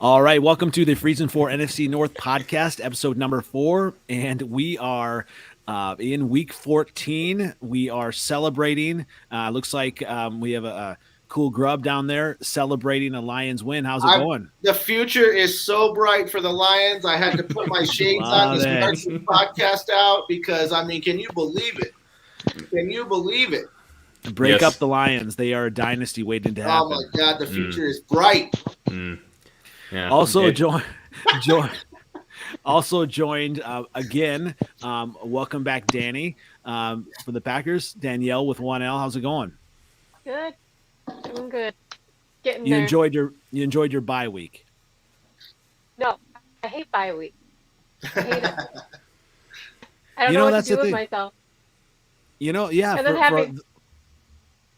All right, welcome to the Freezin for NFC North Podcast, episode number 4, and we are in week 14. We are celebrating. Looks like we have a cool Grubb down there celebrating a Lions win. How's it going? The future is so bright for the Lions. I had to put my shades on to start this podcast out because, can you believe it? Can you believe it? Break up the Lions. They are a dynasty waiting to happen. Oh, my God. The future is bright. Yeah. Also joined again. Welcome back, Danny, for the Packers. Danielle with 1L. How's it going? Good. Doing good. Getting you there. You enjoyed your bye week? No, I hate bye week. I hate it. I don't know what to do with myself. And then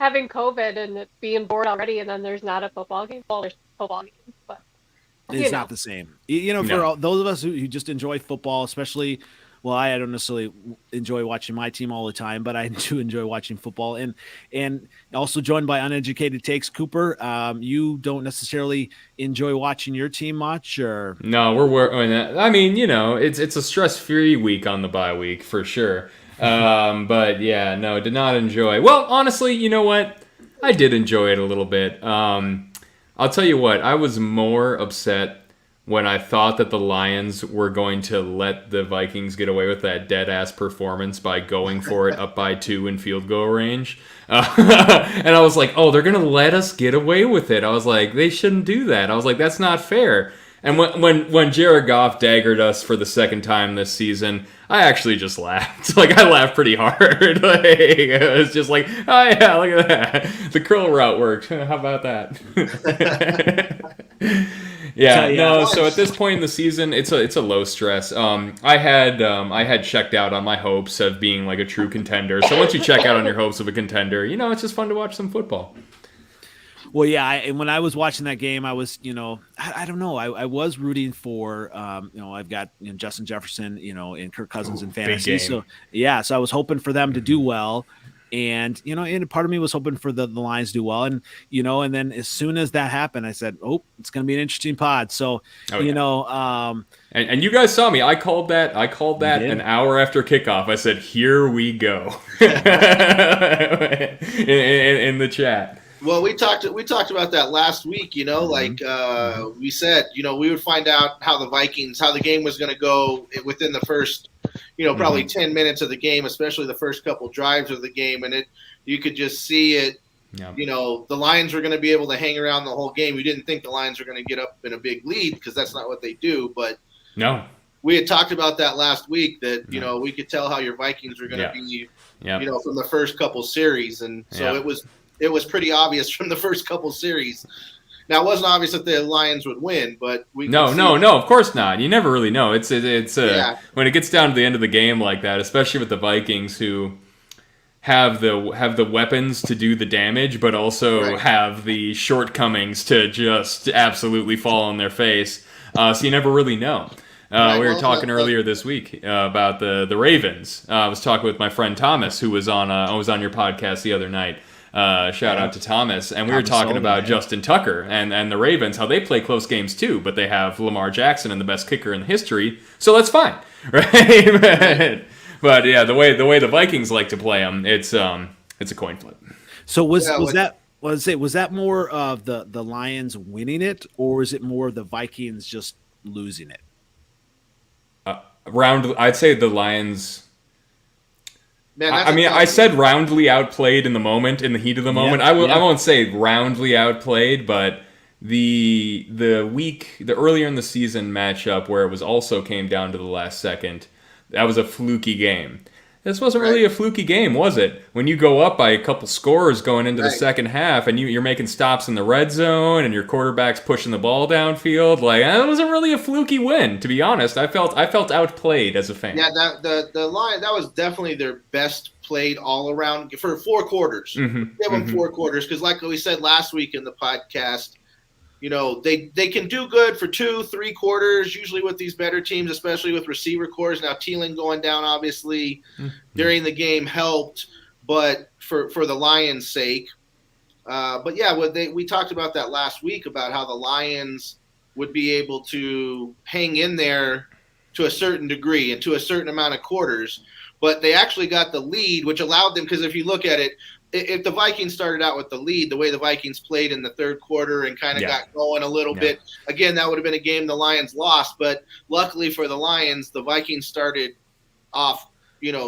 having COVID and it being bored already, and then there's not a football game. Well, there's football games, but it's not the same. For those of us who just enjoy football, especially, well, I don't necessarily enjoy watching my team all the time, but I do enjoy watching football. And also joined by Uneducated Takes. Cooper, you don't necessarily enjoy watching your team much, or? No, it's a stress-free week on the bye week for sure. But yeah, no, did not enjoy. Well, honestly, you know what? I did enjoy it a little bit. I'll tell you what, I was more upset when I thought that the Lions were going to let the Vikings get away with that dead-ass performance by going for it up by 2 in field goal range. And I was like, oh, they're going to let us get away with it. I was like, they shouldn't do that. I was like, that's not fair. And when Jared Goff daggered us for the second time this season, I actually just laughed. I laughed pretty hard. It was just like, oh yeah, look at that. The curl route worked. How about that? So at this point in the season, it's a low stress. I had checked out on my hopes of being like a true contender. So once you check out on your hopes of a contender, it's just fun to watch some football. Well, yeah, when I was watching that game, I was, I don't know. I was rooting for, I've got Justin Jefferson, and Kirk Cousins in fantasy. So, yeah, so I was hoping for them to do well. And, and part of me was hoping for the Lions to do well. And, and then as soon as that happened, I said, oh, it's going to be an interesting pod. So, and you guys saw me. I called that an hour after kickoff. I said, here we go in the chat. Well, we talked about that last week, we said, we would find out how the game was going to go within the first, probably 10 minutes of the game, especially the first couple drives of the game. And you could just see it, the Lions were going to be able to hang around the whole game. We didn't think the Lions were going to get up in a big lead because that's not what they do. But no, we had talked about that last week that, we could tell how your Vikings were going to be, from the first couple series. And so it was pretty obvious from the first couple series. Now, it wasn't obvious that the Lions would win, but no, of course not. You never really know. It's when it gets down to the end of the game like that, especially with the Vikings who have the weapons to do the damage, but also have the shortcomings to just absolutely fall on their face. So you never really know. We were talking earlier this week about the Ravens. I was talking with my friend Thomas, who was on your podcast the other night. Shout out to Thomas. And we were talking about Justin Tucker and the Ravens, how they play close games too, but they have Lamar Jackson and the best kicker in history, so that's fine, right? But yeah, the way the Vikings like to play them, it's a coin flip. So was that more of the Lions winning it, or is it more of the Vikings just losing it? I'd say the Lions. Man, I said roundly outplayed in the heat of the moment. I won't say roundly outplayed, but the earlier in the season matchup where it was also came down to the last second, that was a fluky game. This wasn't really a fluky game, was it? When you go up by a couple scores going into the second half and you're making stops in the red zone and your quarterback's pushing the ball downfield, that wasn't really a fluky win, to be honest. I felt outplayed as a fan. Yeah, the Lions, that was definitely their best played all around for 4 quarters. Give them 4 quarters because like we said last week in the podcast, they can do good for 2-3 quarters, usually with these better teams, especially with receiver cores. Now, Thielen going down, obviously, during the game helped, but for the Lions' sake. But, yeah, we talked about that last week about how the Lions would be able to hang in there to a certain degree and to a certain amount of quarters. But they actually got the lead, which allowed them, because if you look at it, if the Vikings started out with the lead, the way the Vikings played in the third quarter and kind of got going a little bit, again, that would have been a game the Lions lost. But luckily for the Lions, the Vikings started off,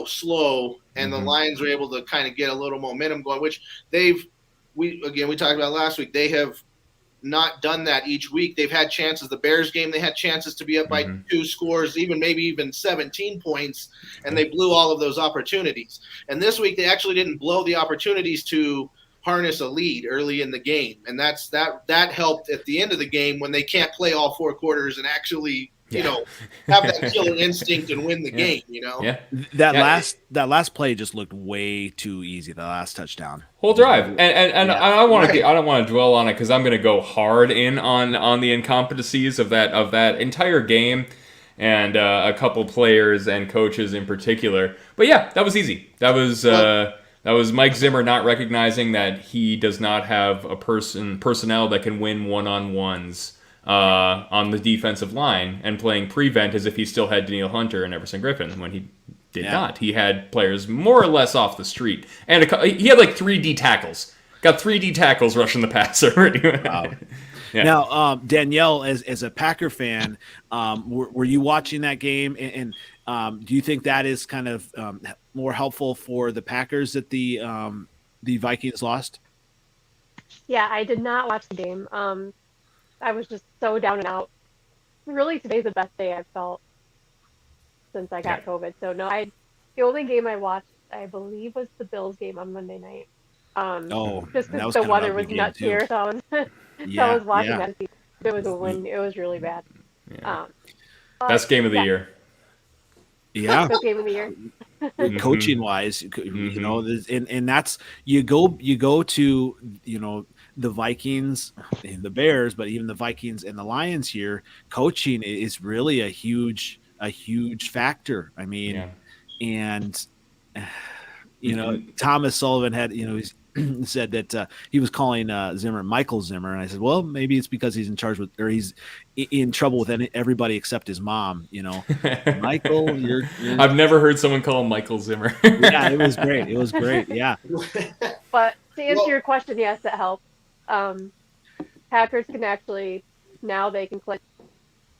slow, and the Lions were able to kind of get a little momentum going, which we talked about last week. They have not done that each week. They've had chances. The Bears game, they had chances to be up by 2 scores, maybe even 17 points, and they blew all of those opportunities. And this week, they actually didn't blow the opportunities to harness a lead early in the game, and that helped at the end of the game when they can't play all 4 quarters and actually have that killer instinct and win the game. That last play just looked way too easy. The last touchdown, whole drive, and I don't want to dwell on it because I'm going to go hard in on the incompetencies of that entire game, and a couple players and coaches in particular. But yeah, that was easy. That was Mike Zimmer not recognizing that he does not have a personnel that can win one-on-ones on the defensive line, and playing prevent as if he still had Danielle Hunter and Everson Griffin when he did not. He had players more or less off the street, and he had like 3 D tackles. Got 3 D tackles rushing the passer. Wow. Yeah. Now, Danielle, as a Packer fan, were you watching that game? And do you think that is kind of more helpful for the Packers that the Vikings lost? Yeah, I did not watch the game. I was just so down and out. Really, today's the best day I've felt since I got COVID. So no, the only game I watched, I believe, was the Bills game on Monday night. Just because the weather was nuts here, so I was watching that. It was a win. It was really bad. Yeah. Best game of the year. Yeah, best game of the year. Coaching wise, and that's you go to the Vikings and the Bears, but even the Vikings and the Lions here, coaching is really a huge factor. I mean, and Thomas Sullivan had, he's said that he was calling Zimmer Michael Zimmer, and I said, well, maybe it's because he's he's in trouble with everybody except his mom. Michael, you're I've never heard someone call him Michael Zimmer. Yeah, it was great. It was great. Yeah. But to answer your question, yes, it helps. Packers can actually, now they can clinch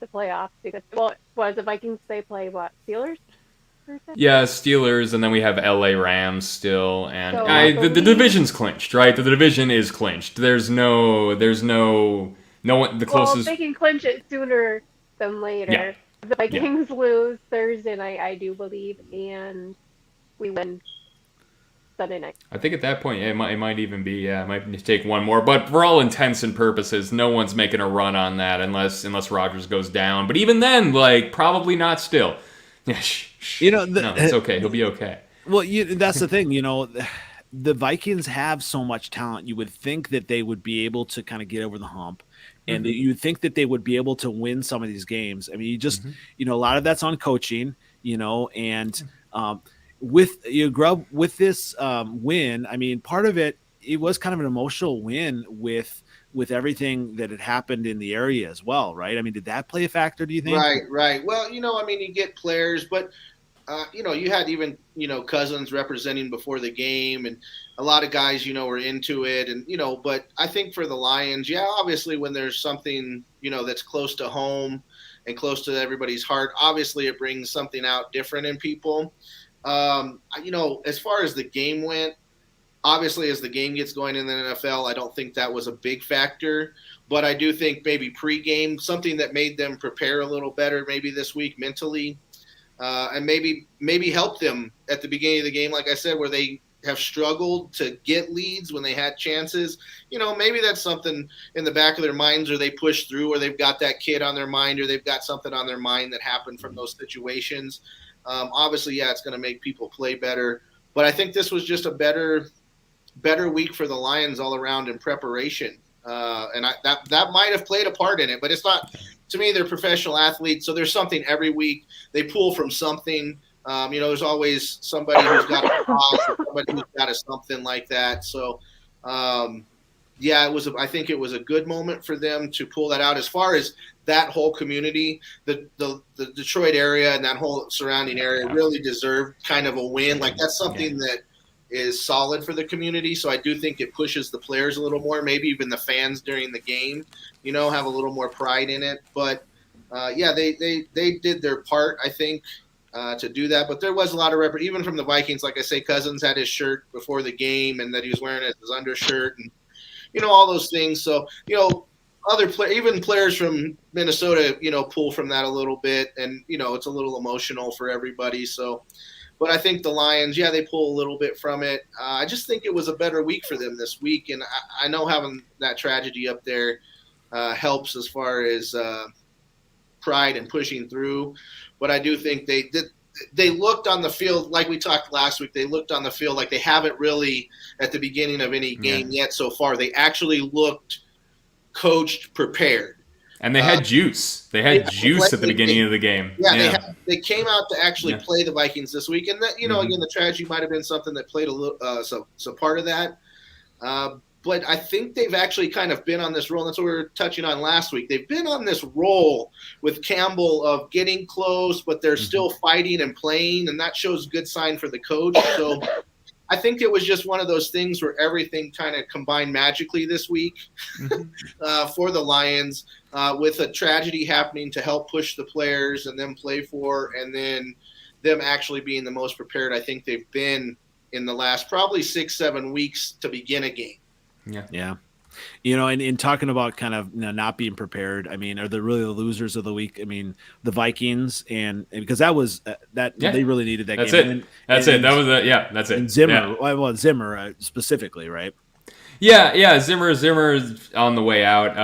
the playoffs because, the Vikings, they play Steelers? Yeah, Steelers, and then we have LA Rams still, and the division's clinched, right? The division is clinched. There's no one. The closest. They can clinch it sooner than later. Yeah. The Vikings lose Thursday night, I do believe, and we win Sunday night. I think at that point, it might even be, it might take one more. But for all intents and purposes, no one's making a run on that unless Rodgers goes down. But even then, probably not still. Yeah, no, it's okay. He'll be okay. Well, that's the thing. The Vikings have so much talent. You would think that they would be able to kind of get over the hump, and you would think that they would be able to win some of these games. I mean, you just, a lot of that's on coaching, and with Grubb with this win. I mean, part of it was kind of an emotional win with everything that had happened in the area as well, right? I mean, did that play a factor, do you think? Right. Well, you get players, but, you had even, Cousins representing before the game, and a lot of guys, were into it. And, but I think for the Lions, obviously when there's something, that's close to home and close to everybody's heart, obviously it brings something out different in people. As far as the game went, obviously, as the game gets going in the NFL, I don't think that was a big factor. But I do think maybe pregame, something that made them prepare a little better maybe this week mentally, and maybe help them at the beginning of the game, like I said, where they have struggled to get leads when they had chances. Maybe that's something in the back of their minds, or they push through, or they've got that kid on their mind, or they've got something on their mind that happened from those situations. Obviously, it's going to make people play better. But I think this was just a better week for the Lions all around in preparation. And that might have played a part in it, but it's not, to me, they're professional athletes. So there's something every week. They pull from something. There's always somebody who's got a cause or somebody who's got something like that. So, yeah, I think it was a good moment for them to pull that out. As far as that whole community, the Detroit area and that whole surrounding area really deserved kind of a win. Like that's something that is solid for the community. So I do think it pushes the players a little more, maybe even the fans during the game, have a little more pride in it. But they did their part, I think, to do that. But there was a lot of even from the Vikings. Like I say, Cousins had his shirt before the game and that he was wearing it as his undershirt and, all those things. So, even players from Minnesota, pull from that a little bit, and it's a little emotional for everybody. So, but I think the Lions, they pull a little bit from it. I just think it was a better week for them this week, and I know having that tragedy up there helps as far as pride and pushing through. But I do think they looked on the field like we talked last week. They looked on the field like they haven't really at the beginning of any game yet so far. They actually looked coached, prepared. And they had juice. They had juice at the beginning of the game. Yeah. They came out to actually play the Vikings this week. And, that, again, the tragedy might have been something that played a little so part of that. But I think they've actually kind of been on this roll. That's what we were touching on last week. They've been on this roll with Campbell of getting close, but they're still fighting and playing, and that shows a good sign for the coach. So I think it was just one of those things where everything kind of combined magically this week for the Lions with a tragedy happening to help push the players and them play for, and then them actually being the most prepared I think they've been in the last probably 6-7 weeks to begin a game. Yeah. And in talking about kind of not being prepared, I mean, are they really the losers of the week? I mean, the Vikings, and because that was they really needed that that's game. That's it. That was that's it. And Zimmer, Zimmer specifically, right? Yeah. Zimmer's on the way out.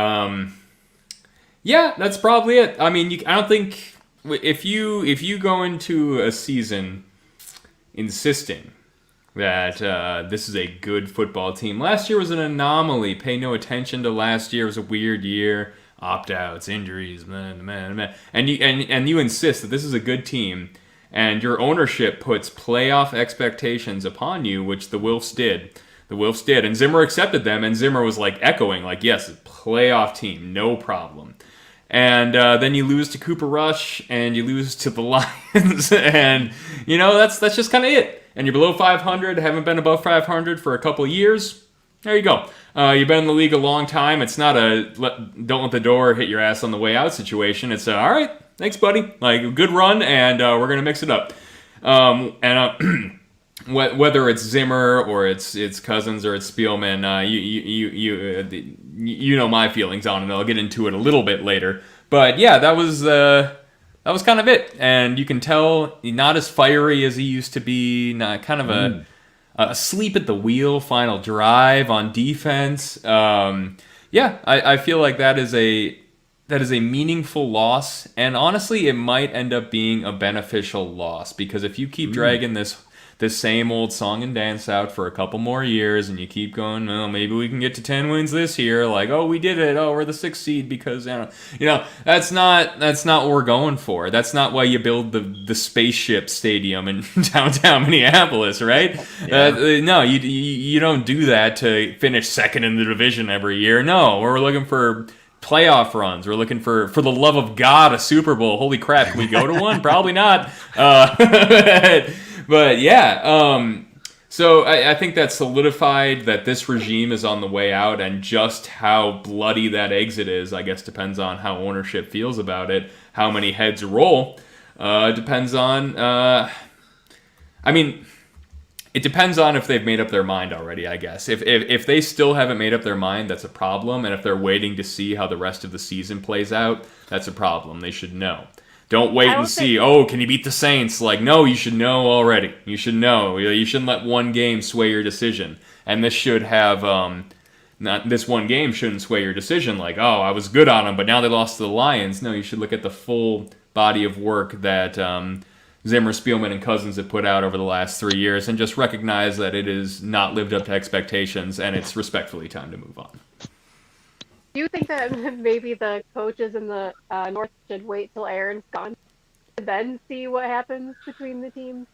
That's probably it. I mean, I don't think if you go into a season insisting that this is a good football team. Last year was an anomaly. Pay no attention to last year. It was a weird year. Opt-outs, injuries, man. And you insist that this is a good team, and your ownership puts playoff expectations upon you, which the Wilfs did. And Zimmer accepted them, and Zimmer was like echoing, like, yes, playoff team, no problem. And then you lose to Cooper Rush, and you lose to the Lions, and that's just kind of it. And you're below 500, haven't been above 500 for a couple of years. There you go. You've been in the league a long time. It's not a don't let the door hit your ass on the way out situation. It's all right, thanks, buddy. Like a good run, and we're gonna mix it up. Whether it's Zimmer or it's Cousins or it's Spielman, you know my feelings on it. I'll get into it a little bit later. But yeah, that was kind of it. And you can tell not as fiery as he used to be, not kind of a sleep at the wheel final drive on defense. I feel like that is a meaningful loss. And honestly, it might end up being a beneficial loss, because if you keep dragging this same old song and dance out for a couple more years, and you keep going, maybe we can get to 10 wins this year. Like, we did it. We're the 6th seed because that's not what we're going for. That's not why you build the spaceship stadium in downtown Minneapolis, right? Yeah. No, you don't do that to finish second in the division every year. No, we're looking for playoff runs. We're looking for the love of God, a Super Bowl. Holy crap, can we go to one? Probably not. But yeah, so I think that solidified that this regime is on the way out, and just how bloody that exit is, I guess, depends on how ownership feels about it. How many heads roll depends on, it depends on if they've made up their mind already, I guess. If they still haven't made up their mind, that's a problem. And if they're waiting to see how the rest of the season plays out, that's a problem. They should know. Don't wait and see, can you beat the Saints? Like, no, you should know already. You should know. You shouldn't let one game sway your decision. And this should have, this one game shouldn't sway your decision. Like, I was good on them, but now they lost to the Lions. No, you should look at the full body of work that Zimmer, Spielman, and Cousins have put out over the last 3 years, and just recognize that it has not lived up to expectations, and it's respectfully time to move on. Do you think that maybe the coaches in the North should wait till Aaron's gone to then see what happens between the teams?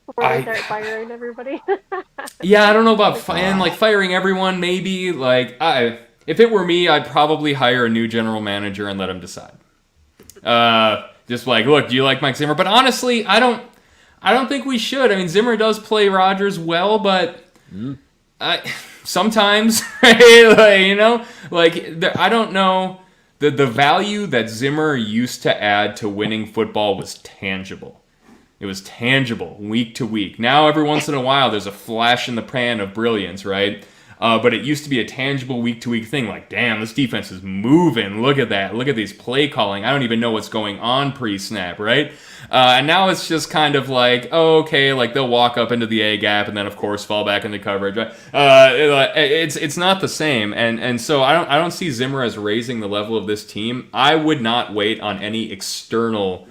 before they start firing everybody. Yeah, I don't know about firing everyone. Maybe if it were me, I'd probably hire a new general manager and let him decide. Just look, do you like Mike Zimmer? But honestly, I don't think we should. I mean, Zimmer does play Rodgers well, but sometimes, I don't know. The value that Zimmer used to add to winning football was tangible. It was tangible week to week. Now, every once in a while, there's a flash in the pan of brilliance, right? But it used to be a tangible week-to-week thing. Like, damn, this defense is moving. Look at that. Look at these play calling. I don't even know what's going on pre-snap, right? And now it's just kind of like, oh, okay, they'll walk up into the A gap and then, of course, fall back into coverage. Right? It's not the same. And so I don't see Zimmer as raising the level of this team. I would not wait on any external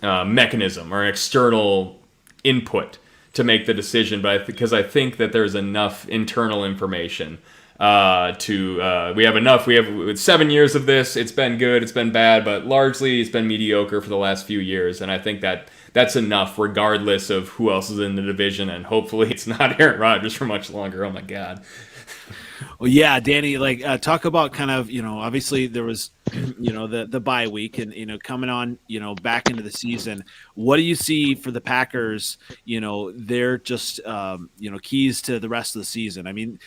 mechanism or external input to make the decision, because I think that there's enough internal information we have enough. We have 7 years of this. It's been good, it's been bad, but largely it's been mediocre for the last few years, and I think that's enough regardless of who else is in the division, and hopefully it's not Aaron Rodgers for much longer. Oh my God. Well, yeah, Danny, talk about kind of, obviously there was, the bye week and, coming on, back into the season. What do you see for the Packers? They're just, keys to the rest of the season. I mean,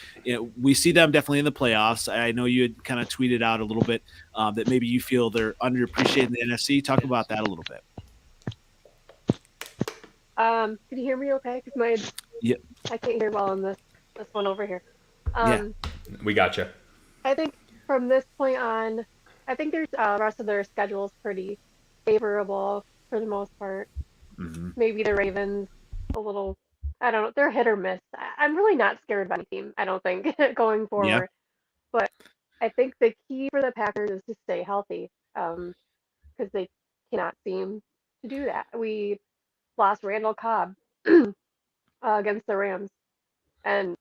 we see them definitely in the playoffs. I know you had kind of tweeted out a little bit that maybe you feel they're underappreciated in the NFC. Talk about that a little bit. Can you hear me okay? Because I can't hear well on this one over here. We gotcha. I think from this point on, I think there's the rest of their schedule is pretty favorable for the most part. Mm-hmm. Maybe the Ravens a little, I don't know, they're hit or miss. I'm really not scared of any team, I don't think, going forward. Yeah. But I think the key for the Packers is to stay healthy, because they cannot seem to do that. We lost Randall Cobb against the Rams, and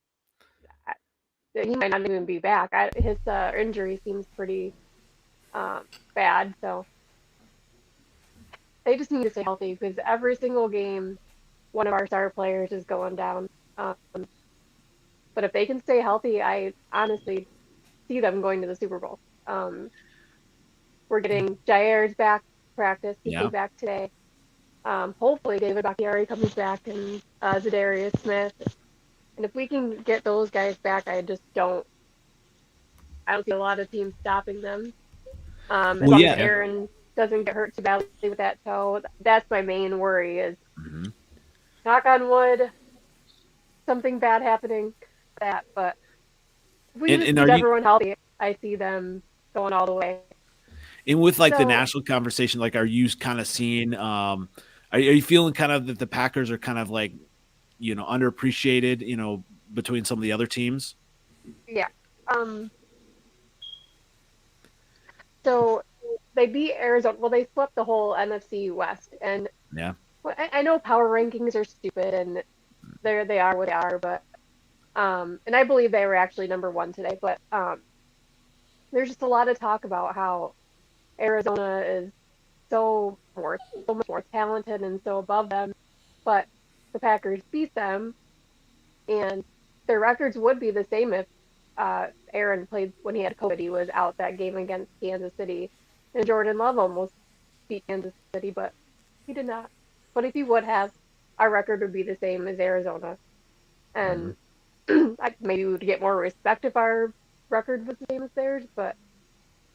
he might not even be back. His injury seems pretty bad, so they just need to stay healthy, because every single game, one of our star players is going down. But if they can stay healthy, I honestly see them going to the Super Bowl. We're getting Jair's back to practice. He'll be back today. Hopefully David Bakhtiari comes back, and Zadarius Smith. And if we can get those guys back, I don't see a lot of teams stopping them. As long as Aaron doesn't get hurt too badly with that toe, that's my main worry is, knock on wood, something bad happening, but if we keep everyone healthy, I see them going all the way. And with the national conversation, are you kind of seeing, are you feeling kind of that the Packers are kind of underappreciated, between some of the other teams? Yeah. So they beat Arizona. Well, they swept the whole NFC West, and I know power rankings are stupid, and they are what they are, but and I believe they were actually number one today, but there's just a lot of talk about how Arizona is so much more talented and so above them, but the Packers beat them, and their records would be the same if Aaron played when he had COVID. He was out that game against Kansas City, and Jordan Love almost beat Kansas City, but he did not. But if he would have, our record would be the same as Arizona, and maybe we would get more respect if our record was the same as theirs. But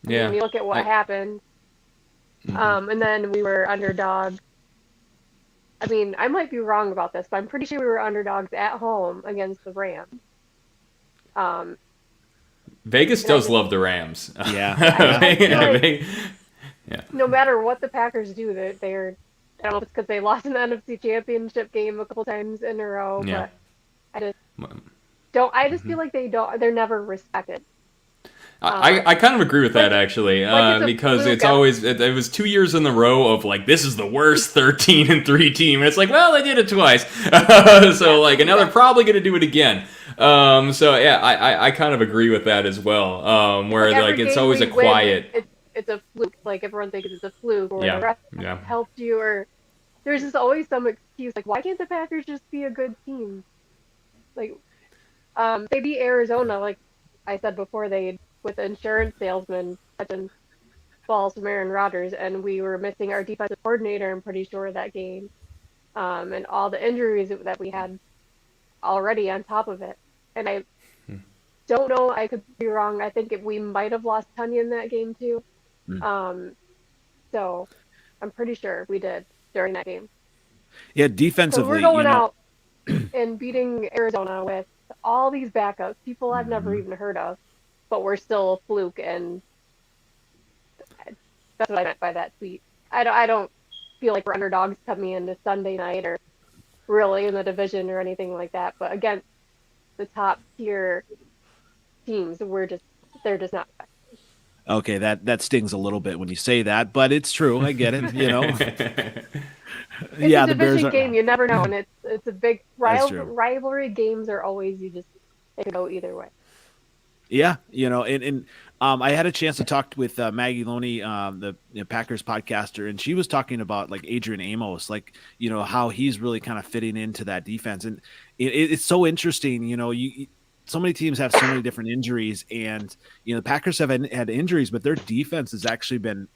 when you look at what happened, and then we were underdogs. I mean, I might be wrong about this, but I'm pretty sure we were underdogs at home against the Rams. Vegas does love the Rams. Yeah. No matter what the Packers do, they're I don't know if it's because they lost in the NFC Championship game a couple times in a row, but I just feel like they're never respected. I kind of agree with that, actually, because it's always, it was 2 years in a row of this is the worst 13-3 team. And it's well, they did it twice. So and now they're probably going to do it again. I kind of agree with that as well. Where it's always a quiet. It's a fluke. Everyone thinks it's a fluke, or the ref helped you, or there's just always some excuse. Like, why can't the Packers just be a good team? Like, they beat Arizona, like I said before, they with the insurance salesman catching balls from Aaron Rodgers, and we were missing our defensive coordinator, I'm pretty sure, that game. And all the injuries that we had already on top of it. And I don't know, I could be wrong. I think we might have lost Tanya in that game too. So I'm pretty sure we did during that game. Yeah, defensively. So we're going out and beating Arizona with all these backups, people I've never even heard of, but we're still a fluke, and that's what I meant by that tweet. I don't feel like we're underdogs coming into Sunday night or really in the division or anything like that, but against the top tier teams, they're just not effective. Okay, that stings a little bit when you say that, but it's true. I get it. It's a division game. You never know, and it's a big rivalry. Games are always they can go either way. Yeah, and I had a chance to talk with Maggie Loney, the Packers podcaster, and she was talking about like Adrian Amos, like how he's really kind of fitting into that defense, and it's so interesting. So many teams have so many different injuries, and the Packers have had injuries, but their defense has actually been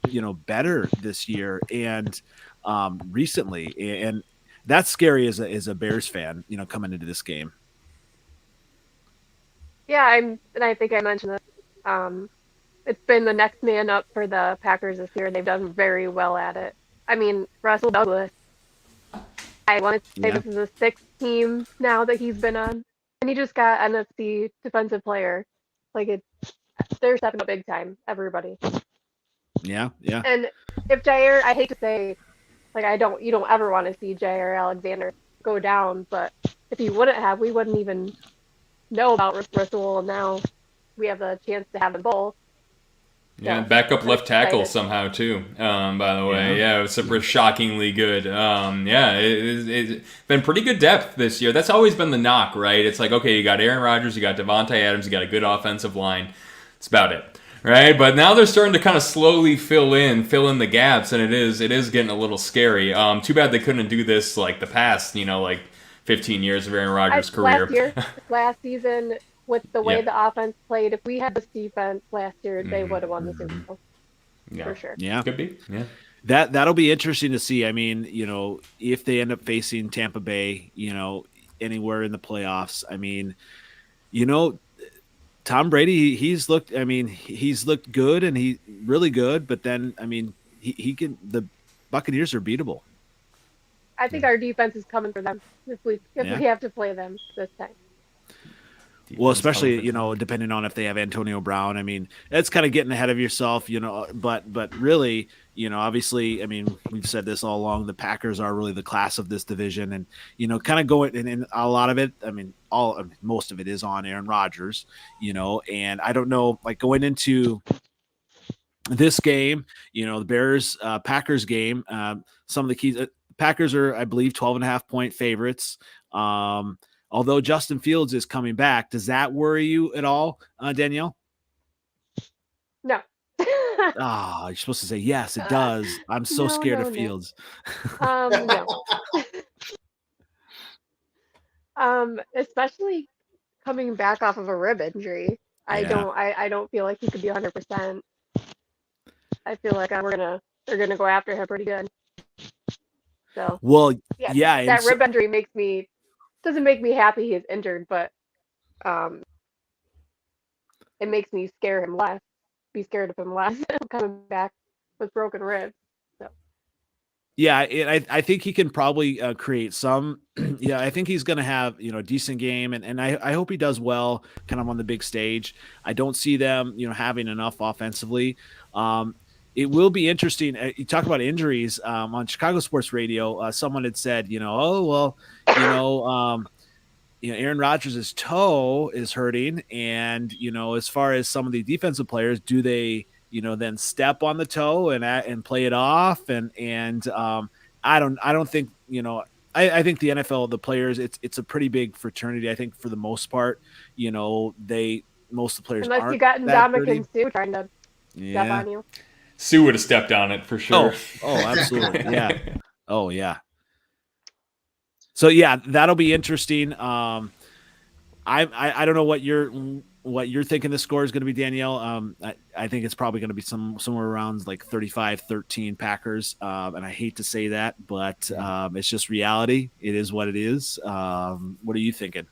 better this year and recently, and that's scary as a Bears fan, coming into this game. Yeah, I think I mentioned this. It's been the next man up for the Packers this year. They've done very well at it. I mean, Russell Douglas, I want to say this is the 6th team now that he's been on. And he just got NFC Defensive Player. Like, they're stepping up big time, everybody. Yeah. And if Jair, I hate to say, like, you don't ever want to see Jair Alexander go down, but if he wouldn't have, we wouldn't even know about Russell, and now we have the chance to have them both. Yeah, backup left tackle somehow too. By the way, it was shockingly good. It's been pretty good depth this year. That's always been the knock, right? It's like, okay, you got Aaron Rodgers, you got Devontae Adams, you got a good offensive line. That's about it, right? But now they're starting to kind of slowly fill in the gaps, and it is getting a little scary. Too bad they couldn't do this like the past, 15 years of Aaron Rodgers' career. Last season. With the way the offense played, if we had this defense last year, they would have won the Super Bowl. For sure. Yeah. Could be. Yeah. That'll be interesting to see. I mean, if they end up facing Tampa Bay, anywhere in the playoffs, I mean, Tom Brady, he's looked good, and he really good, but then, I mean, the Buccaneers are beatable. I think our defense is coming for them if we have to play them this time. Well, especially, depending on if they have Antonio Brown. I mean, that's kind of getting ahead of yourself, but really, obviously, I mean, we've said this all along, the Packers are really the class of this division, and, kind of going, and a lot of it, I mean, most of it is on Aaron Rodgers, and I don't know, like going into this game, the Bears, Packers game, some of the keys, Packers are, I believe, 12.5-point favorites. Although Justin Fields is coming back, does that worry you at all, Danielle? No. You're supposed to say yes, it does. I'm so scared of Fields. No. Especially coming back off of a rib injury. I don't feel like he could be 100%. I feel like they're gonna go after him pretty good. So that rib injury doesn't make me happy he's injured, but it makes me be scared of him less coming back with broken ribs. So. Yeah, I think he can probably create some. I think he's going to have a decent game, and I hope he does well, kind of on the big stage. I don't see them having enough offensively. It will be interesting. You talk about injuries on Chicago Sports Radio. Someone had said, Aaron Rodgers' toe is hurting, and as far as some of the defensive players, do they then step on the toe and play it off? And I don't think I think the NFL, the players, it's a pretty big fraternity. I think for the most part, most of the players unless you got Ndamukong and Sue trying to step on you. Sue would have stepped on it for sure. Oh, absolutely. Yeah. Oh, yeah. So yeah, that'll be interesting. I don't know what you're thinking the score is going to be, Danielle. I think it's probably going to be somewhere around like 35-13 Packers. And I hate to say that, but it's just reality. It is what it is. What are you thinking?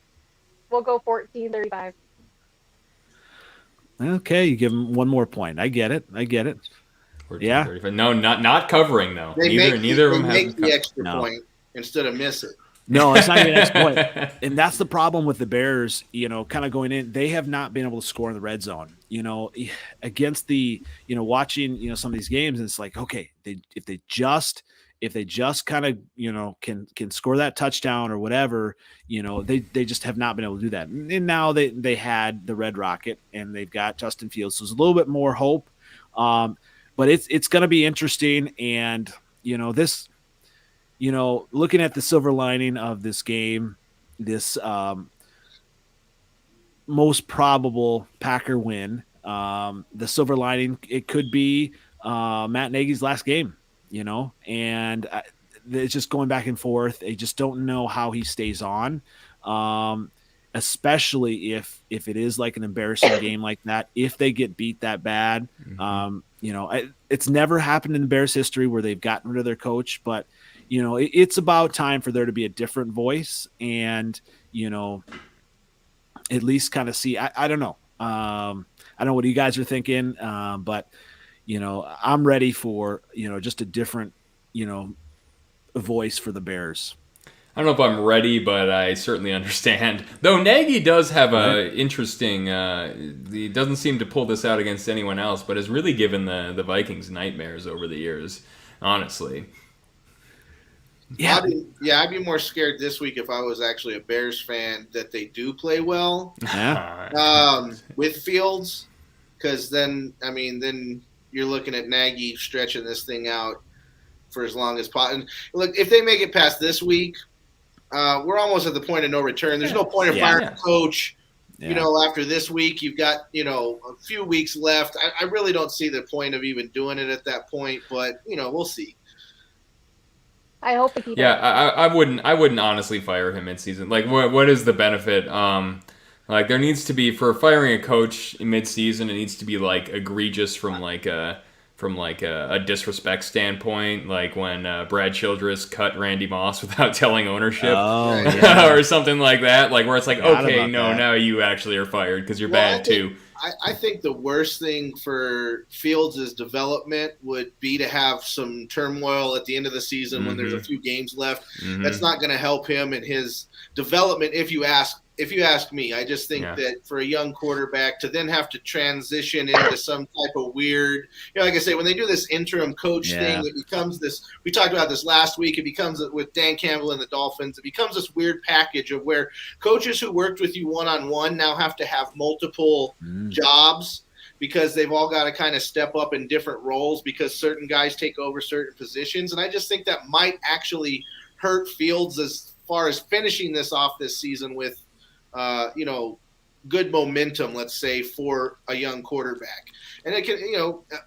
We'll go 14-35. Okay, you give them one more point. I get it. 14, Yeah. 35. No, not covering though. Neither of them make has the extra point instead of miss it. No, it's not even an extra point. And that's the problem with the Bears, kind of going in. They have not been able to score in the red zone, against the, watching, some of these games. And it's like, okay, if they just kind of, can score that touchdown or whatever, they just have not been able to do that. And now they had the Red Rocket and they've got Justin Fields. So there's a little bit more hope. But it's going to be interesting. And, this, looking at the silver lining of this game, this most probable Packer win, the silver lining, it could be Matt Nagy's last game, and it's just going back and forth. They just don't know how he stays on, especially if it is like an embarrassing game like that, if they get beat that bad. It's never happened in the Bears history where they've gotten rid of their coach, but it's about time for there to be a different voice and, at least kind of see, I don't know. I don't know what you guys are thinking, but, I'm ready for, just a different, voice for the Bears. I don't know if I'm ready, but I certainly understand. Though Nagy does have a interesting, he doesn't seem to pull this out against anyone else, but has really given the Vikings nightmares over the years, honestly. Yeah, I'd be more scared this week if I was actually a Bears fan that they do play well with Fields, because then you're looking at Nagy stretching this thing out for as long as possible. Look, if they make it past this week, we're almost at the point of no return. There's no point of firing a coach. After this week, you've got a few weeks left. I really don't see the point of even doing it at that point, but we'll see. I hope he does. Yeah, I wouldn't honestly fire him mid-season. Like, what is the benefit? There needs to be, for firing a coach mid-season, it needs to be like egregious from a disrespect standpoint, like when Brad Childress cut Randy Moss without telling ownership, or something like that. Like where it's like, okay, no, now you actually are fired because you're bad too. I think the worst thing for Fields' development would be to have some turmoil at the end of the season when there's a few games left. That's not going to help him in his development, if you ask me. I just think that for a young quarterback to then have to transition into some type of weird, like I say, when they do this interim coach thing, it becomes this, we talked about this last week, it becomes with Dan Campbell and the Dolphins, it becomes this weird package of where coaches who worked with you one-on-one now have to have multiple jobs because they've all got to kind of step up in different roles because certain guys take over certain positions. And I just think that might actually hurt Fields as far as finishing this off this season with, good momentum, let's say, for a young quarterback. And it can,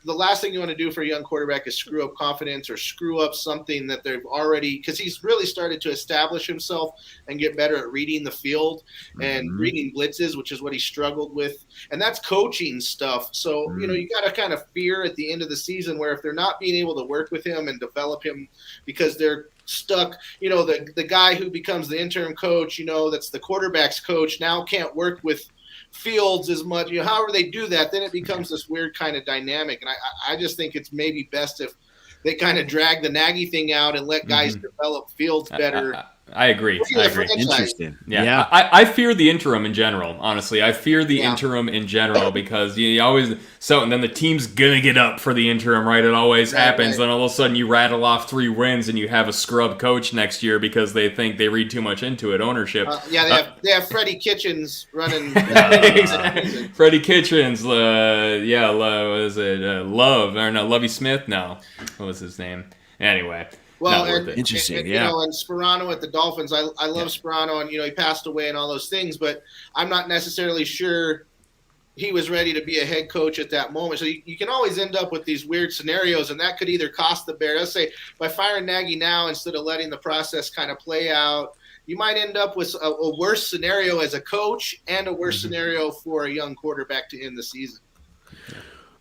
the last thing you want to do for a young quarterback is screw up confidence or screw up something that they've already, because he's really started to establish himself and get better at reading the field and reading blitzes, which is what he struggled with. And that's coaching stuff. So, you got to kind of fear at the end of the season where if they're not being able to work with him and develop him because they're stuck, the guy who becomes the interim coach, that's the quarterback's coach, now can't work with Fields as much. However they do that, then it becomes this weird kind of dynamic. And I just think it's maybe best if they kind of drag the Nagy thing out and let guys develop Fields better. I agree. Interesting. Yeah. I fear the interim in general, honestly. I fear the interim in general because you always – and then the team's going to get up for the interim, right? It always happens. Then all of a sudden you rattle off 3 wins and you have a scrub coach next year because they think they read too much into it, ownership. They have Freddie Kitchens running. Freddie Kitchens, Lovey Smith? No. What was his name? Anyway. Well, interesting, and Sperano at the Dolphins. I love Sperano, and he passed away and all those things, but I'm not necessarily sure he was ready to be a head coach at that moment. So you can always end up with these weird scenarios, and that could either cost the Bears. Let's say by firing Nagy now instead of letting the process kind of play out you might end up with a worse scenario as a coach and a worse scenario for a young quarterback to end the season.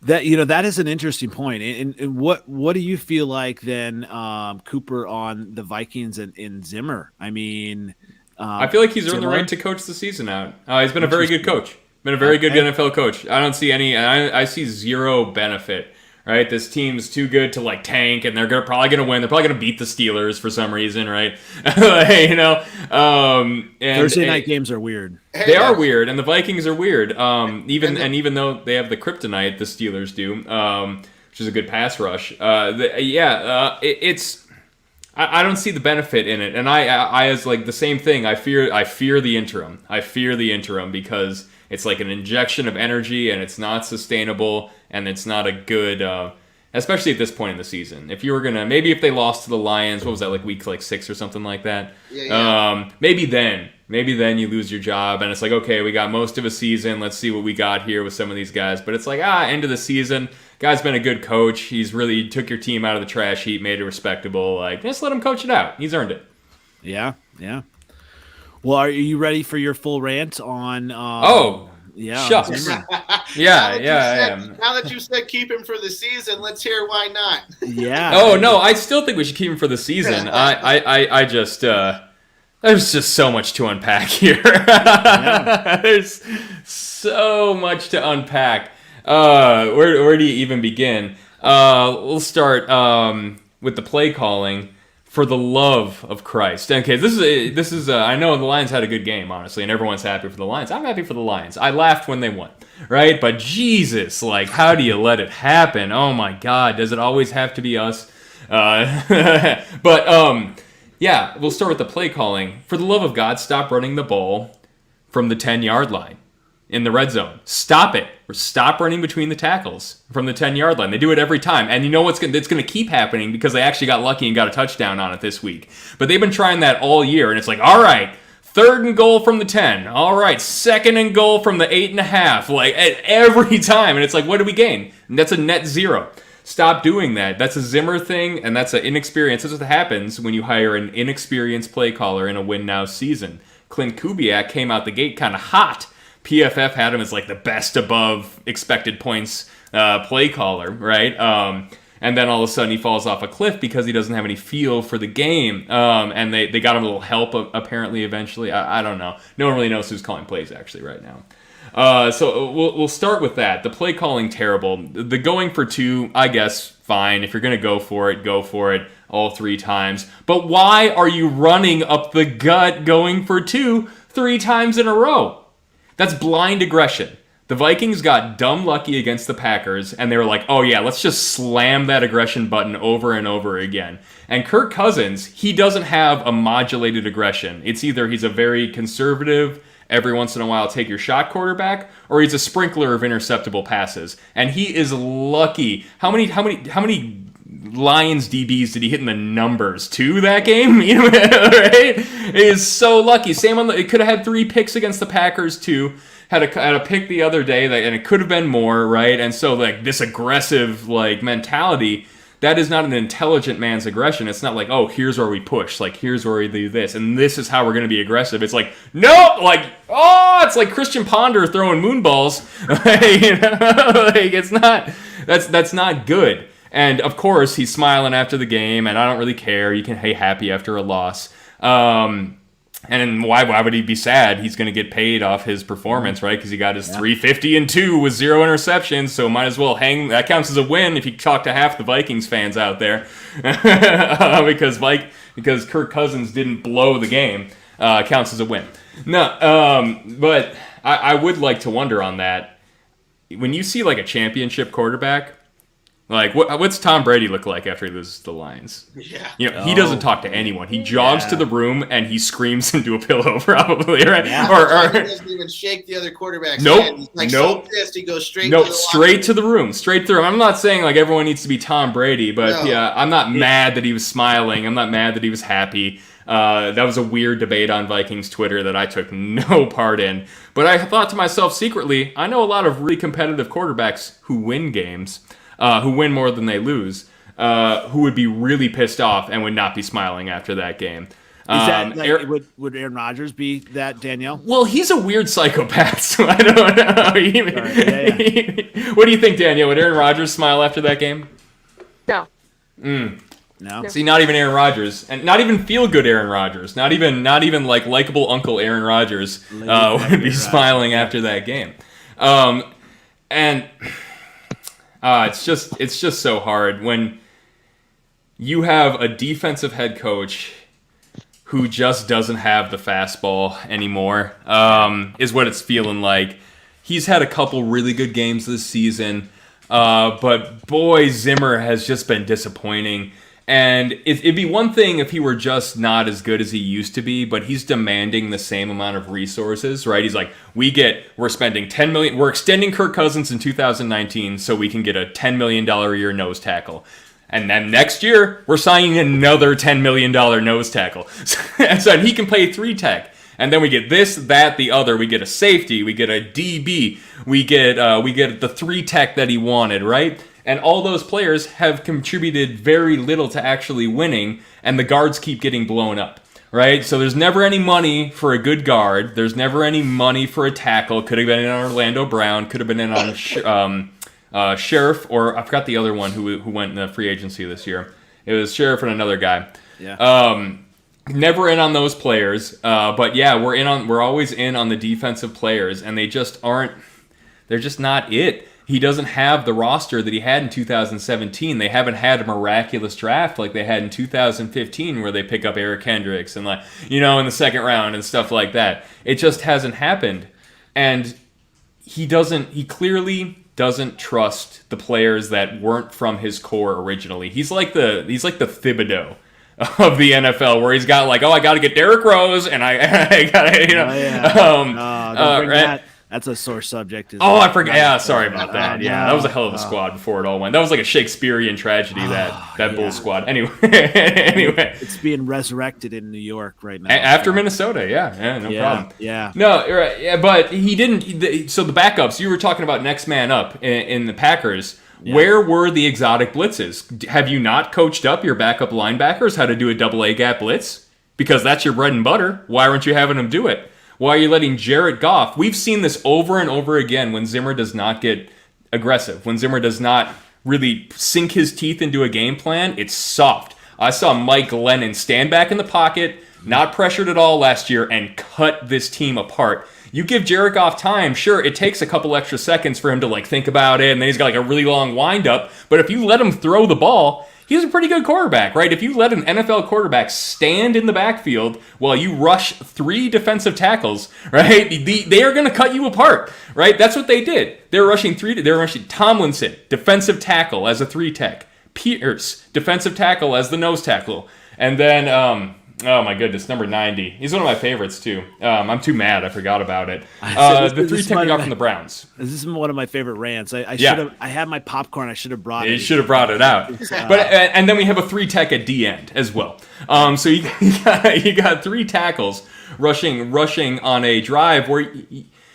That that is an interesting point. And what do you feel like then, Cooper, on the Vikings and Zimmer? I mean, I feel like he's earned the right to coach the season out. He's been a very good coach. Been a very good NFL coach. I don't see any. I see zero benefit. Right, this team's too good to like tank, and they're probably gonna win. They're probably gonna beat the Steelers for some reason, right? And Thursday night games are weird. They are weird, and the Vikings are weird. Even though they have the kryptonite, the Steelers do, which is a good pass rush. It's. I don't see the benefit in it, and I as like the same thing. I fear the interim. I fear the interim because it's like an injection of energy, and it's not sustainable, and it's not a good, especially at this point in the season. If you were gonna, maybe if they lost to the Lions, what was that, like week 6 or something like that? Yeah. Maybe then you lose your job, and it's like, okay, we got most of a season. Let's see what we got here with some of these guys. But it's like, end of the season. Guy's been a good coach. He's really took your team out of the trash heap, made it respectable. Like, just let him coach it out. He's earned it. Yeah. Well, are you ready for your full rant on? Shucks. Yeah, I am. Now that you said keep him for the season, let's hear why not. Yeah. Oh no, I still think we should keep him for the season. I just there's just so much to unpack here. There's so much to unpack. Where do you even begin? We'll start with the play calling. For the love of Christ. Okay, this is. I know the Lions had a good game, honestly, and everyone's happy for the Lions. I'm happy for the Lions. I laughed when they won, right? But Jesus, like, how do you let it happen? Oh my God, does it always have to be us? Yeah, we'll start with the play calling. For the love of God, stop running the ball from the 10-yard line in the red zone. Stop it. Or stop running between the tackles from the 10-yard line. They do it every time. And you know it's going to keep happening because they actually got lucky and got a touchdown on it this week. But they've been trying that all year, and it's like, all right, 3rd and goal from the 10. All right, 2nd and goal from the 8.5. Like, every time. And it's like, what do we gain? And that's a net 0. Stop doing that. That's a Zimmer thing, and that's an inexperience. That's what happens when you hire an inexperienced play caller in a win-now season. Clint Kubiak came out the gate kind of hot. PFF had him as like the best above expected points play caller, right? And then all of a sudden he falls off a cliff because he doesn't have any feel for the game. And they got him a little help apparently eventually. I don't know. No one really knows who's calling plays actually right now. So we'll start with that. The play calling terrible. The going for 2, I guess, fine. If you're going to go for it all 3 times. But why are you running up the gut going for 2 3 times in a row? That's blind aggression. The Vikings got dumb lucky against the Packers, and they were like, oh yeah, let's just slam that aggression button over and over again. And Kirk Cousins, he doesn't have a modulated aggression. It's either he's a very conservative, every once in a while take your shot quarterback, or he's a sprinkler of interceptable passes. And he is lucky. How many Lions DBs did he hit in the numbers? 2 that game? Right? He is so lucky. Same on it could have had 3 picks against the Packers too. Had a pick the other day, and it could have been more, right? And so like this aggressive like mentality, that is not an intelligent man's aggression. It's not like, oh, here's where we push, like here's where we do this, and this is how we're going to be aggressive. It's like, nope, like, oh, it's like Christian Ponder throwing moonballs. Like it's not. That's not good. And of course, he's smiling after the game, and I don't really care. You can be happy after a loss. And why would he be sad? He's going to get paid off his performance, right? Because he got his 350 and 2 with 0 interceptions, so might as well hang. That counts as a win if you talk to half the Vikings fans out there, because Kirk Cousins didn't blow the game, counts as a win. No, but I would like to wonder on that. When you see like a championship quarterback. Like, what's Tom Brady look like after he loses to the Lions? Yeah. He doesn't talk to anyone. He jogs to the room and he screams into a pillow, probably, right? Yeah. Or he doesn't even shake the other quarterback's hand. He's like so pissed, he goes straight to the room. Straight through. I'm not saying, like, everyone needs to be Tom Brady, but, yeah, I'm not mad that he was smiling. I'm not mad that he was happy. That was a weird debate on Vikings Twitter that I took no part in. But I thought to myself secretly, I know a lot of really competitive quarterbacks who win games. Who win more than they lose, who would be really pissed off and would not be smiling after that game. Is that would Aaron Rodgers be that, Danielle? Well, he's a weird psychopath, so I don't know. What do you think, Danielle? Would Aaron Rodgers smile after that game? No. No. See, not even Aaron Rodgers, and not even feel good Aaron Rodgers, not even like likable Uncle Aaron Rodgers would be smiling after that game. And it's just so hard when you have a defensive head coach who just doesn't have the fastball anymore, is what it's feeling like. He's had a couple really good games this season, but boy, Zimmer has just been disappointing. And it'd be one thing if he were just not as good as he used to be, but he's demanding the same amount of resources, right? He's like, we're spending $10 million, we're extending Kirk Cousins in 2019 so we can get a $10 million a year nose tackle. And then next year, we're signing another $10 million nose tackle. So he can play 3-tech. And then we get this, that, the other. We get a safety. We get a DB. We get the 3-tech that he wanted, right? And all those players have contributed very little to actually winning, and the guards keep getting blown up, right? So there's never any money for a good guard. There's never any money for a tackle. Could have been in on Orlando Brown. Could have been in on Sheriff, or I forgot the other one who went in the free agency this year. It was Sheriff and another guy. Yeah. Never in on those players, but yeah, we're always in on the defensive players, and they just aren't. They're just not it. He doesn't have the roster that he had in 2017. They haven't had a miraculous draft like they had in 2015, where they pick up Eric Kendricks and in the second round and stuff like that. It just hasn't happened, and he clearly doesn't trust the players that weren't from his core originally. He's like the Thibodeau of the NFL, where he's got I got to get Derrick Rose, and I got to, right? That's a sore subject. I forgot. Yeah, sorry about that. Yeah, that was a hell of a squad before it all went. That was like a Shakespearean tragedy, that Bulls squad. Anyway, it's being resurrected in New York right now. After Minnesota, no problem. Yeah. No, right, yeah, but he didn't. So the backups, you were talking about next man up in the Packers. Yeah. Where were the exotic blitzes? Have you not coached up your backup linebackers how to do a double A gap blitz? Because that's your bread and butter. Why aren't you having them do it? Why are you letting Jared Goff? We've seen this over and over again when Zimmer does not get aggressive, when Zimmer does not really sink his teeth into a game plan. It's soft. I saw Mike Lennon stand back in the pocket, not pressured at all last year, and cut this team apart. You give Jared Goff time, sure, it takes a couple extra seconds for him to think about it, and then he's got a really long windup. But if you let him throw the ball, he's a pretty good quarterback, right? If you let an NFL quarterback stand in the backfield while you rush 3 defensive tackles, right, they are going to cut you apart, right? That's what they did. They were rushing Tomlinson, defensive tackle as a 3-tech. Pierce, defensive tackle as the nose tackle. And then, oh my goodness, number 90. He's one of my favorites too. I'm too mad I forgot about it. The 3-tech we got from the Browns. This is one of my favorite rants. I had my popcorn. I should have brought it. You should have brought it out. But and then we have a 3-tech at D end as well. So you got 3 tackles rushing on a drive where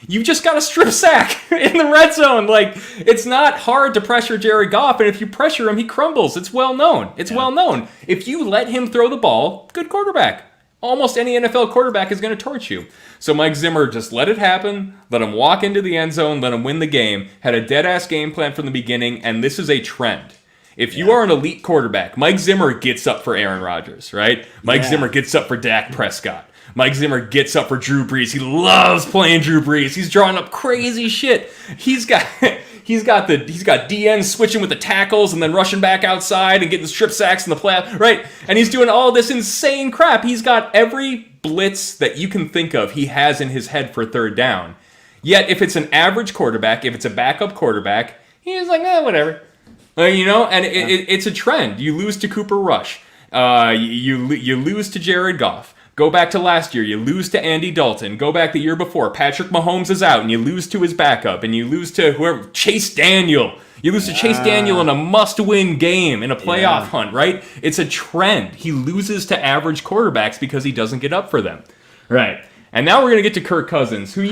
you just got a strip sack in the red zone. It's not hard to pressure Jared Goff, and if you pressure him, he crumbles. It's well known. Well known. If you let him throw the ball, good quarterback. Almost any NFL quarterback is going to torch you. So Mike Zimmer just let it happen, let him walk into the end zone, let him win the game, had a dead-ass game plan from the beginning, and this is a trend. If you are an elite quarterback, Mike Zimmer gets up for Aaron Rodgers, right? Mike Zimmer gets up for Dak Prescott. Mike Zimmer gets up for Drew Brees. He loves playing Drew Brees. He's drawing up crazy shit. He's got DN switching with the tackles and then rushing back outside and getting strip sacks in the playoff, right? And he's doing all this insane crap. He's got every blitz that you can think of he has in his head for third down. Yet if it's an average quarterback, if it's a backup quarterback, he's like, whatever. And it's a trend. You lose to Cooper Rush. You lose to Jared Goff. Go back to last year, you lose to Andy Dalton. Go back the year before, Patrick Mahomes is out, and you lose to his backup, and you lose to Chase Daniel. You lose to Chase Daniel in a must-win game, in a playoff hunt, right? It's a trend. He loses to average quarterbacks because he doesn't get up for them. Right. And now we're going to get to Kirk Cousins, who,